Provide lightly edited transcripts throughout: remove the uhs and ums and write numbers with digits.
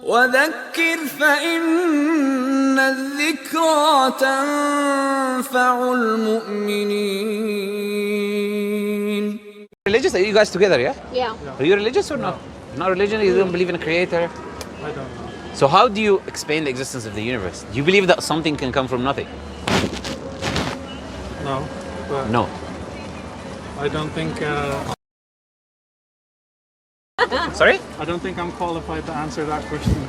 وذكر فإن الذكرى تنفع المؤمنين. Religious? Are you guys together, yeah? Yeah. Are you religious or no? Not religious? You don't believe in a creator? I don't know. So how do you explain the existence of the universe? Do you believe that something can come from nothing? No. But No. I don't think. Sorry? I don't think I'm qualified to answer that question.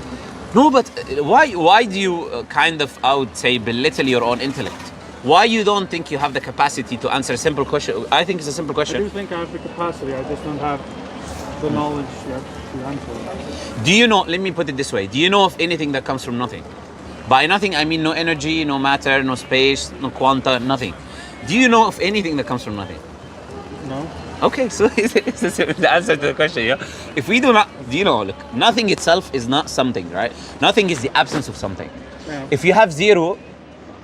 No, but why do you kind of, I would say, belittle your own intellect? Why you don't think you have the capacity to answer a simple question? I think it's a simple I do question. think I have the capacity. I just don't have the knowledge yet to answer it. Do you know, let me put it this way, do you know of anything that comes from nothing? By nothing, I mean no energy, no matter, no space, no quanta, nothing. Do you know of anything that comes from nothing? No. Okay, so it's the answer to the question, yeah? If we do not, do you know, look, nothing itself is not something, right? Nothing is the absence of something. Yeah. If you have 0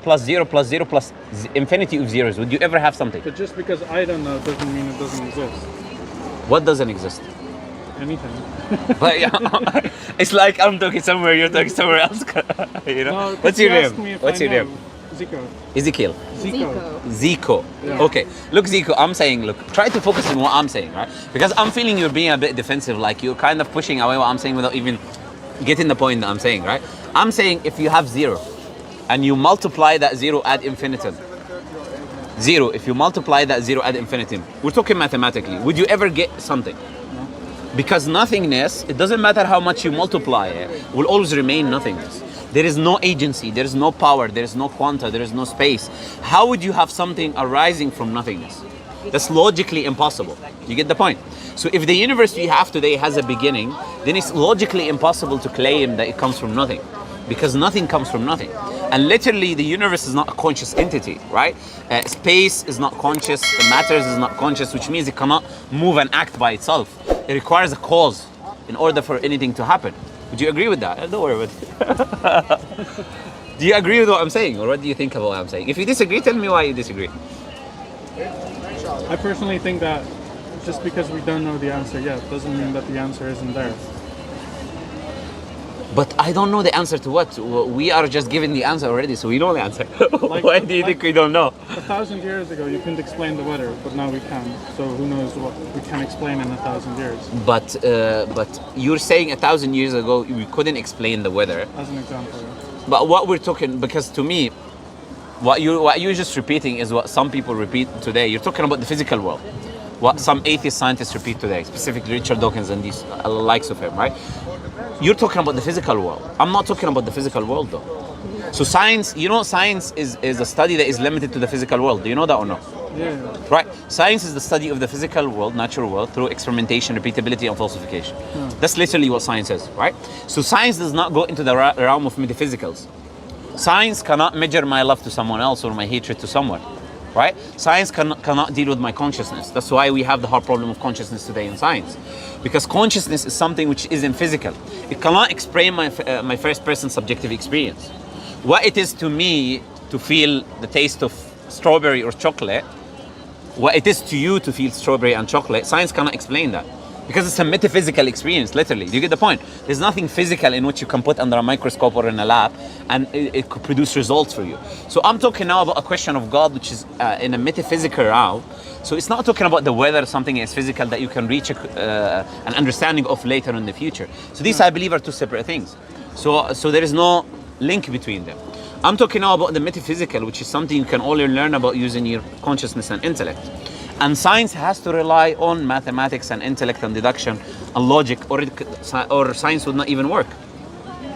plus 0 plus 0 plus infinity of zeros, would you ever have something? But just because I don't know doesn't mean it doesn't exist. What doesn't exist? Anything. But yeah, it's like I'm talking somewhere, you're talking somewhere else. You know? No, What's your you asked me name? if What's I your know. name? Zico. Ezekiel. Zico. Zico. Yeah. Okay. Look, Zico, I'm saying, look, try to focus on what I'm saying, right? Because I'm feeling you're being a bit defensive, like you're kind of pushing away what I'm saying without even getting the point that I'm saying, right? I'm saying if you have 0 and you multiply that 0 ad infinitum, 0, if you multiply that 0 ad infinitum, we're talking mathematically, would you ever get something? No. Because nothingness, it doesn't matter how much you multiply it, will always remain nothingness. There is no agency, there is no power, there is no quanta, there is no space. How would you have something arising from nothingness? That's logically impossible. You get the point? So if the universe we have today has a beginning, then it's logically impossible to claim that it comes from nothing. Because nothing comes from nothing. And literally the universe is not a conscious entity, right? Space is not conscious, matter is not conscious, which means it cannot move and act by itself. It requires a cause in order for anything to happen. Would you agree with that? Don't worry about it. Do you agree with what I'm saying, or what do you think about what I'm saying? If you disagree, tell me why you disagree. I personally think that just because we don't know the answer yet doesn't mean that the answer isn't there. But I don't know the answer to what? We are just given the answer already, so we know the answer. Why do you think we don't know? 1,000 years ago, you couldn't explain the weather, but now we can. So who knows what we can explain in 1,000 years? But you're saying 1,000 years ago we couldn't explain the weather. As an example. Yeah. But what we're talking, because to me, what you're just repeating is what some people repeat today. You're talking about the physical world. What some atheist scientists repeat today, specifically Richard Dawkins and these likes of him, right? You're talking about the physical world. I'm not talking about the physical world though. So science, you know, science is a study that is limited to the physical world. Do you know that or no? Yeah. Right. Science is the study of the physical world, natural world, through experimentation, repeatability, and falsification. Yeah. That's literally what science is, right? So science does not go into the realm of metaphysicals. Science cannot measure my love to someone else or my hatred to someone, right? Science cannot deal with my consciousness. That's why we have the hard problem of consciousness today in science. Because consciousness is something which isn't physical. It cannot explain my first-person subjective experience. What it is to me to feel the taste of strawberry or chocolate, what it is to you to feel strawberry and chocolate, science cannot explain that. Because it's a metaphysical experience, literally. Do you get the point? There's nothing physical in which you can put under a microscope or in a lab and it could produce results for you. So I'm talking now about a question of God, which is in a metaphysical realm. So it's not talking about the weather, something is physical that you can reach an understanding of later in the future. So these, I believe, are two separate things. So there is no link between them. I'm talking now about the metaphysical, which is something you can only learn about using your consciousness and intellect. And science has to rely on mathematics and intellect and deduction and logic, or science would not even work.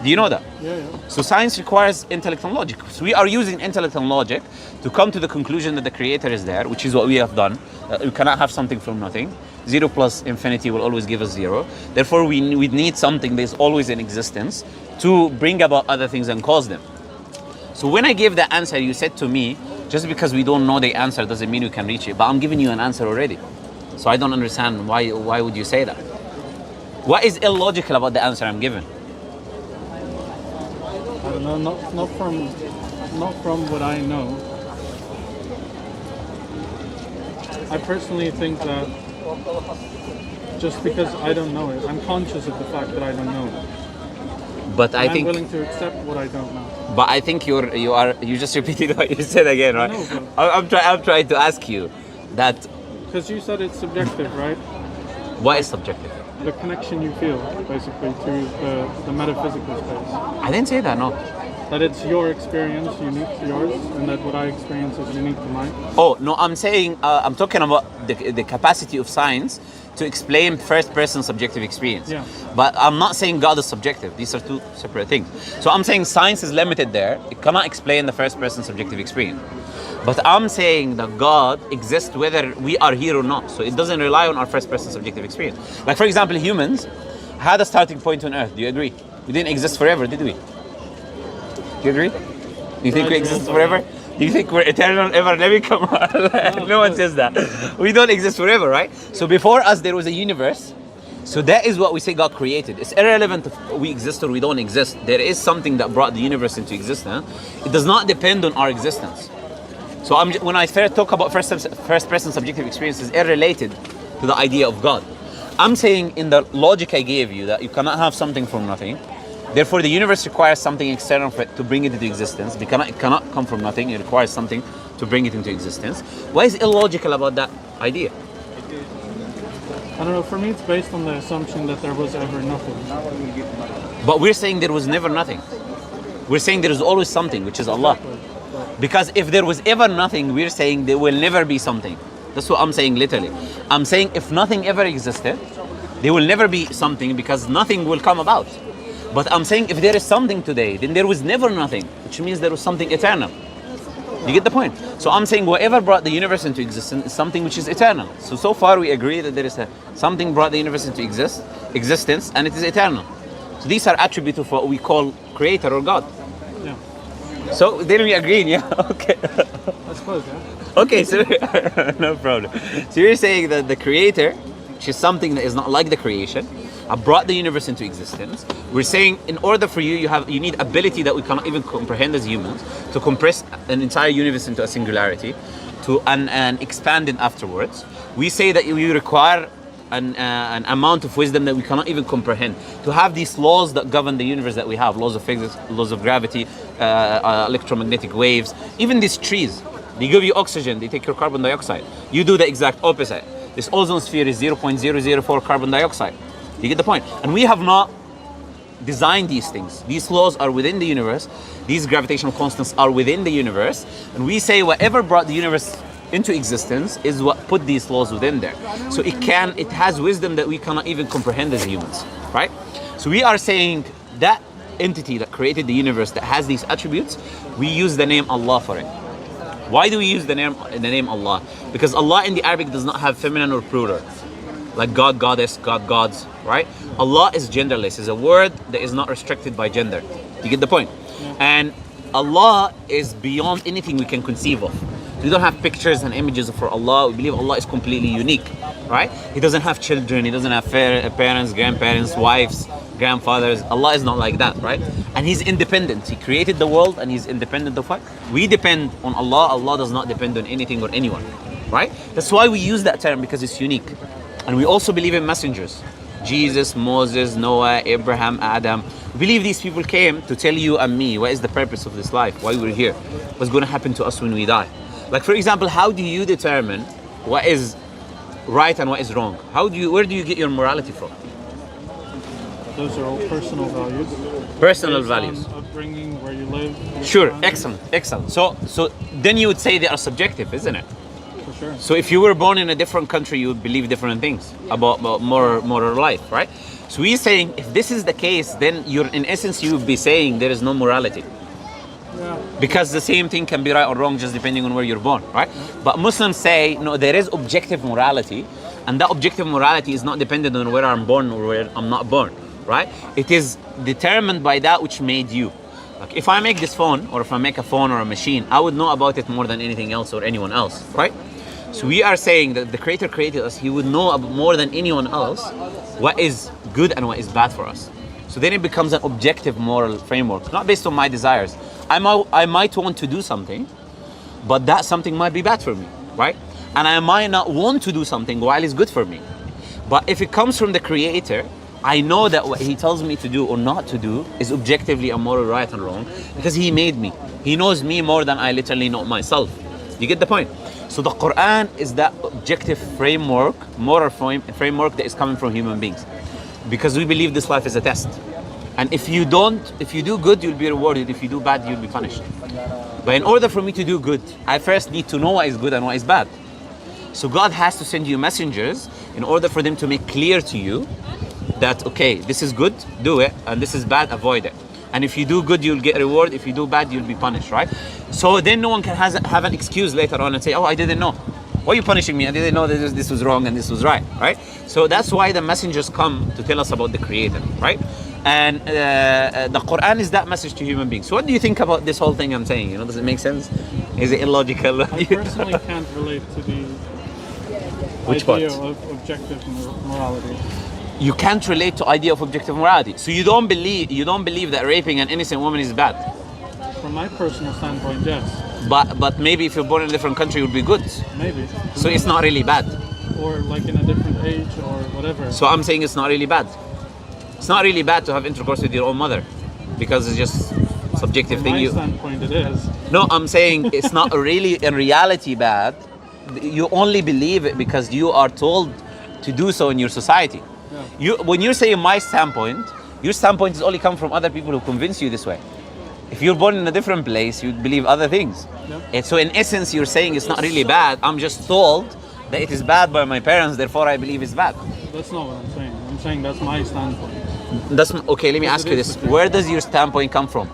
Do you know that? Yeah. So science requires intellect and logic. So we are using intellect and logic to come to the conclusion that the creator is there, which is what we have done. We cannot have something from nothing. 0 plus infinity will always give us 0. Therefore, we need something that is always in existence to bring about other things and cause them. So when I gave the answer, you said to me, just because we don't know the answer doesn't mean we can reach it. But I'm giving you an answer already. So I don't understand why would you say that? What is illogical about the answer I'm giving? I don't know, not from what I know. I personally think that just because I don't know it, I'm conscious of the fact that I don't know it. But I I'm think, willing to accept what I don't know. but I think you just repeated what you said again, right? know, I'm trying to ask you that Because you said it's subjective, right? what is subjective? The connection you feel, basically, to the metaphysical space. I didn't say that, no. That it's your experience unique to yours, and that what I experience is unique to mine. Oh no, I'm saying I'm talking about the capacity of science to explain first-person subjective experience. Yeah. But I'm not saying God is subjective. These are two separate things. So I'm saying science is limited there. It cannot explain the first-person subjective experience. But I'm saying that God exists whether we are here or not. So it doesn't rely on our first-person subjective experience. Like for example, humans had a starting point on Earth. Do you agree? We didn't exist forever, did we? Do you agree? Do you think we exist forever? Do you think we're eternal ever living? Come on. No one says that. We don't exist forever, right? So before us there was a universe. So that is what we say God created. It's irrelevant if we exist or we don't exist. There is something that brought the universe into existence. It does not depend on our existence. So when I first talk about first-person subjective experience, is irrelated to the idea of God. I'm saying in the logic I gave you that you cannot have something from nothing. Therefore, the universe requires something external for it to bring it into existence. It cannot come from nothing. It requires something to bring it into existence. What is illogical about that idea? I don't know, for me it's based on the assumption that there was ever nothing. But we're saying there was never nothing. We're saying there is always something, which is Allah. Because if there was ever nothing, we're saying there will never be something. That's what I'm saying literally. I'm saying if nothing ever existed, there will never be something because nothing will come about. But I'm saying if there is something today, then there was never nothing, which means there was something eternal. You get the point? So I'm saying whatever brought the universe into existence is something which is eternal. So far we agree that there is something brought the universe into existence and it is eternal. So these are attributes of what we call creator or God. Yeah. So then we agree, yeah? Okay. I suppose, yeah. Okay, so no problem. So you're saying that the creator, which is something that is not like the creation, brought the universe into existence. We're saying in order for you need ability that we cannot even comprehend as humans to compress an entire universe into a singularity, and expand it afterwards. We say that you require an amount of wisdom that we cannot even comprehend to have these laws that govern the universe that we have, laws of physics, laws of gravity, electromagnetic waves, even these trees. They give you oxygen, they take your carbon dioxide. You do the exact opposite. This ozone sphere is 0.004 carbon dioxide. You get the point? And we have not designed these things. These laws are within the universe. These gravitational constants are within the universe. And we say whatever brought the universe into existence is what put these laws within there. So it has wisdom that we cannot even comprehend as humans, right? So we are saying that entity that created the universe that has these attributes, we use the name Allah for it. Why do we use the name Allah? Because Allah in the Arabic does not have feminine or plural. Like God, goddess, God, gods, right? Allah is genderless. It's a word that is not restricted by gender. You get the point? Yeah. And Allah is beyond anything we can conceive of. We don't have pictures and images for Allah. We believe Allah is completely unique, right? He doesn't have children. He doesn't have parents, grandparents, wives, grandfathers. Allah is not like that, right? And He's independent. He created the world and He's independent of what? We depend on Allah. Allah does not depend on anything or anyone, right? That's why we use that term, because it's unique. And we also believe in messengers. Jesus, Moses, Noah, Abraham, Adam. We believe these people came to tell you and me what is the purpose of this life, why we're here, what's going to happen to us when we die. Like for example, how do you determine what is right and what is wrong? Where do you get your morality from? Those are all personal values. Personal based values. On upbringing, where you live. Sure, excellent. So then you would say they are subjective, isn't it? For sure. So if you were born in a different country, you would believe different things about moral life, right? So we're saying if this is the case, then in essence you would be saying there is no morality. Yeah. Because the same thing can be right or wrong just depending on where you're born, right? But Muslims say, no, there is objective morality, and that objective morality is not dependent on where I'm born or where I'm not born, right? It is determined by that which made you. Like if I make this phone, or if I make a phone or a machine, I would know about it more than anything else or anyone else, right? So we are saying that the Creator created us, He would know more than anyone else what is good and what is bad for us. So then it becomes an objective moral framework, not based on my desires. I might want to do something, but that something might be bad for me, right? And I might not want to do something while it's good for me. But if it comes from the Creator, I know that what he tells me to do or not to do is objectively a moral right and wrong because he made me. He knows me more than I literally know myself. You get the point? So the Qur'an is that objective framework, moral framework that is coming from human beings. Because we believe this life is a test. And if you do good, you'll be rewarded. If you do bad, you'll be punished. But in order for me to do good, I first need to know what is good and what is bad. So God has to send you messengers in order for them to make clear to you that, okay, this is good, do it, and this is bad, avoid it. And if you do good, you'll get reward. If you do bad, you'll be punished, right? So then no one can have an excuse later on and say, oh, I didn't know. Why are you punishing me? I didn't know that this was wrong and this was right, right? So that's why the messengers come to tell us about the Creator, right? And the Qur'an is that message to human beings. So what do you think about this whole thing I'm saying? Does it make sense? Is it illogical? I personally can't relate to the Which idea part? of objective morality. You can't relate to idea of objective morality. So you don't believe that raping an innocent woman is bad. From my personal standpoint, yes. But maybe if you're born in a different country, it would be good. Maybe. So it's not really bad. Or like in a different age or whatever. So I'm saying it's not really bad. It's not really bad to have intercourse with your own mother, because it's just subjective From thing. my standpoint, it is. No, I'm saying it's not really in reality bad. You only believe it because you are told to do so in your society. Yeah. When you're saying my standpoint, your standpoint is only come from other people who convince you this way. If you're born in a different place, you'd believe other things. Yeah. And so in essence, you're saying it's not really bad. I'm just told that it is bad by my parents, therefore I believe it's bad. That's not what I'm saying. I'm saying that's my standpoint. That's okay. Let me ask you this: where does your standpoint come from?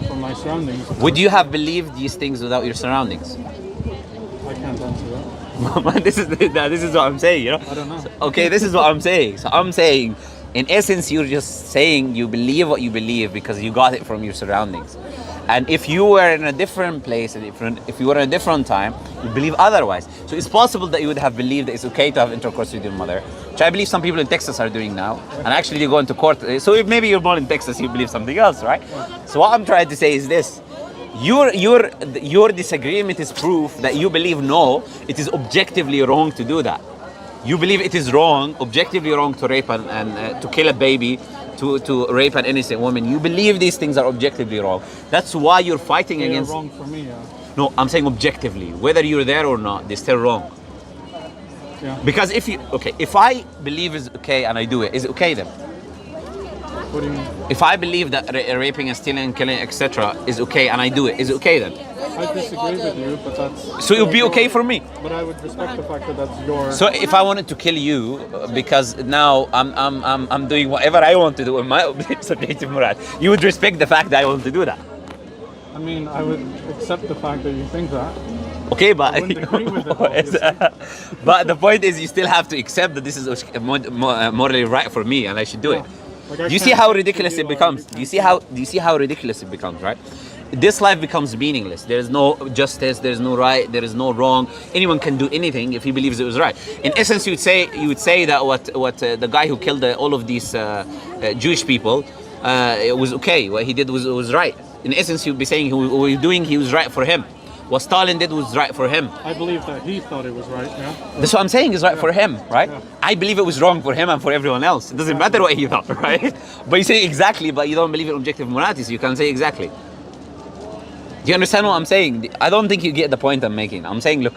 From my surroundings. Would you have believed these things without your surroundings? I can't answer that. this is what I'm saying. I don't know. Okay, this is what I'm saying. So I'm saying, in essence, you're just saying you believe what you believe because you got it from your surroundings. And if you were in a different place, if you were in a different time, you believe otherwise. So it's possible that you would have believed that it's okay to have intercourse with your mother, which I believe some people in Texas are doing now. And actually they go into court. So if maybe you're born in Texas, you believe something else, right? So what I'm trying to say is this. Your disagreement is proof that you believe no, it is objectively wrong to do that. You believe it is wrong, objectively wrong to rape and to kill a baby, to rape an innocent woman. You believe these things are objectively wrong. That's why you're fighting They're against. wrong for me, yeah. No, I'm saying objectively. Whether you're there or not, they're still wrong. Yeah. Because if I believe it's okay and I do it, is it okay then? What do you mean? If I believe that raping and stealing and killing, etc., is okay and I do it, is it okay then? I disagree with you, but that's... So it would be okay for me. But I would respect the fact that that's your... So if I wanted to kill you because now I'm doing whatever I want to do in my subjective morality, you would respect the fact that I want to do that. I mean, I would accept the fact that you think that. Okay, but I wouldn't agree with it, obviously. but the point is, you still have to accept that this is morally right for me, and I should do it. Like, I Do you see can't how give ridiculous you, it becomes? Do you see how ridiculous it becomes, right? This life becomes meaningless. There is no justice. There is no right. There is no wrong. Anyone can do anything if he believes it was right. In essence, you would say that what the guy who killed all of these Jewish people it was okay. What he did was right. In essence, you'd be saying he was right for him. What Stalin did was right for him. I believe that he thought it was right, yeah? That's what I'm saying is right for him, right? Yeah. I believe it was wrong for him and for everyone else. It doesn't matter what he thought, right? But you say exactly, but you don't believe in objective morality, so you can say exactly. Do you understand what I'm saying? I don't think you get the point I'm making. I'm saying, look,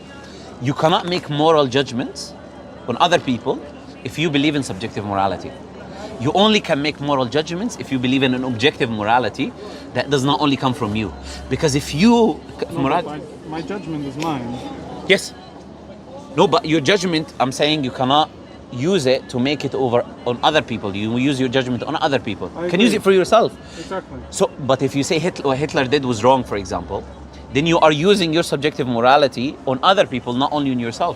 you cannot make moral judgments on other people if you believe in subjective morality. You only can make moral judgments if you believe in an objective morality that does not only come from you. Because if you... My judgment is mine. Yes. No, but your judgment, I'm saying you cannot use it to make it over on other people. You use your judgment on other people. You can use it for yourself. Exactly. So, but if you say what Hitler did was wrong, for example, then you are using your subjective morality on other people, not only on yourself.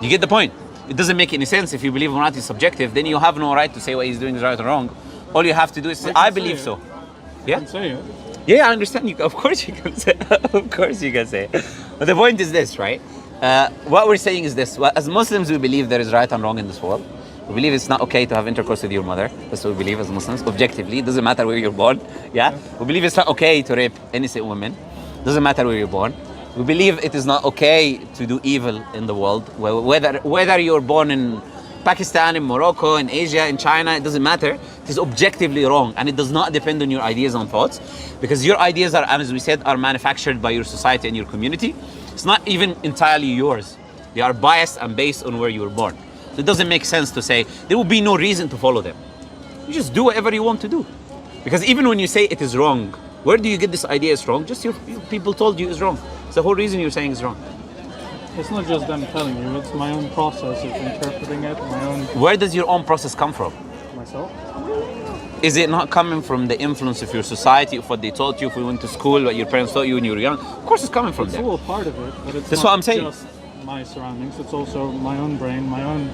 You get the point? It doesn't make any sense. If you believe morality is subjective, then you have no right to say what he's doing is right or wrong. All you have to do is say, I believe so. Yeah? I can say it. Yeah, I understand. Of course you can say. Of course you can say. But the point is this, right? What we're saying is this: as Muslims, we believe there is right and wrong in this world. We believe it's not okay to have intercourse with your mother. That's what we believe as Muslims. Objectively, it doesn't matter where you're born. Yeah. We believe it's not okay to rape innocent women. Doesn't matter where you're born. We believe it is not okay to do evil in the world, whether you're born in Pakistan, in Morocco, in Asia, in China, it doesn't matter. It is objectively wrong, and it does not depend on your ideas and thoughts, because your ideas are, as we said, are manufactured by your society and your community. It's not even entirely yours. They are biased and based on where you were born. So it doesn't make sense to say there will be no reason to follow them. You just do whatever you want to do. Because even when you say it is wrong, where do you get this idea is wrong? Just your people told you it's wrong. It's the whole reason you're saying it's wrong. It's not just them telling you, it's my own process of interpreting it, my own... Where does your own process come from? Myself. Is it not coming from the influence of your society, of what they taught you, if you went to school, what your parents taught you when you were young? Of course it's coming from It's there. all part of it, but it's That's not what I'm saying. just my surroundings, it's also my own brain, my own...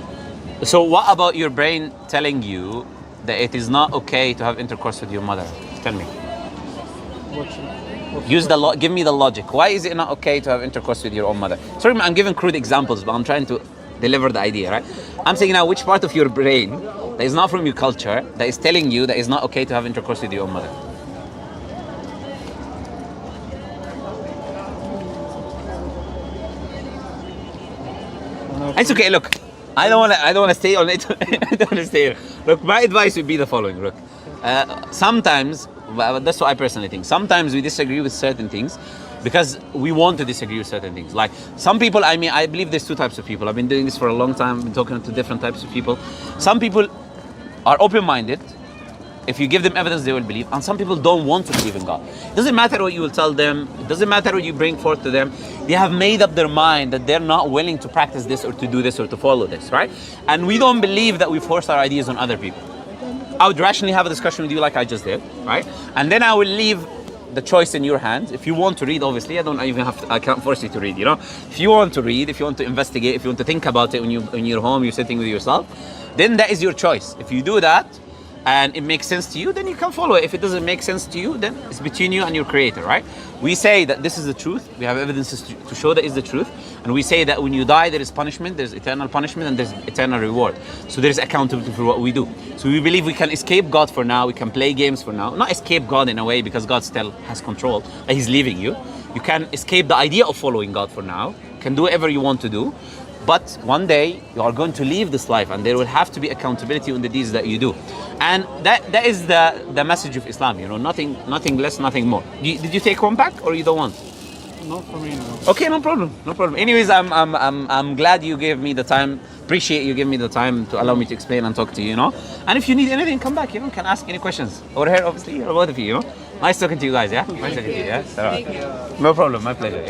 So what about your brain telling you that it is not okay to have intercourse with your mother? Tell me. Give me the logic. Why is it not okay to have intercourse with your own mother? Sorry, I'm giving crude examples, but I'm trying to deliver the idea, right? I'm saying now, which part of your brain that is not from your culture, that is telling you that it's not okay to have intercourse with your own mother? It's okay. Look, I don't want to stay on it. I don't want to stay here. Look, my advice would be the following. Look, sometimes, that's what I personally think. Sometimes we disagree with certain things because we want to disagree with certain things. Like some people, I believe there's two types of people. I've been doing this for a long time. I've been talking to different types of people. Some people are open-minded. If you give them evidence, they will believe. And some people don't want to believe in God. It doesn't matter what you will tell them. It doesn't matter what you bring forth to them. They have made up their mind that they're not willing to practice this or to do this or to follow this, right? And we don't believe that we force our ideas on other people. I would rationally have a discussion with you like I just did, right? And then I will leave the choice in your hands. If you want to read, obviously, I can't force you to read, you know? If you want to read, if you want to investigate, if you want to think about it when you're home, you're sitting with yourself, then that is your choice. If you do that, and it makes sense to you, then you can follow it. If it doesn't make sense to you, then it's between you and your creator, right? We say that this is the truth. We have evidences to show that is the truth. And we say that when you die, there is punishment, there's eternal punishment, and there's eternal reward. So there is accountability for what we do. So we believe we can escape God for now. We can play games for now. Not escape God in a way because God still has control. He's leaving you. You can escape the idea of following God for now. You can do whatever you want to do. But one day you are going to leave this life, and there will have to be accountability on the deeds that you do. And that is the message of Islam, you know, nothing less, nothing more. Did you take one back or you don't want? Not for me, no. Okay, no problem. Anyways, I'm glad you gave me the time. Appreciate you giving me the time to allow me to explain and talk to you, you know. And if you need anything, come back, you know, can ask any questions. Over here, obviously, both of you, you know. Nice talking to you guys, yeah? Nice talking to you, yeah? No problem, my pleasure. Yeah?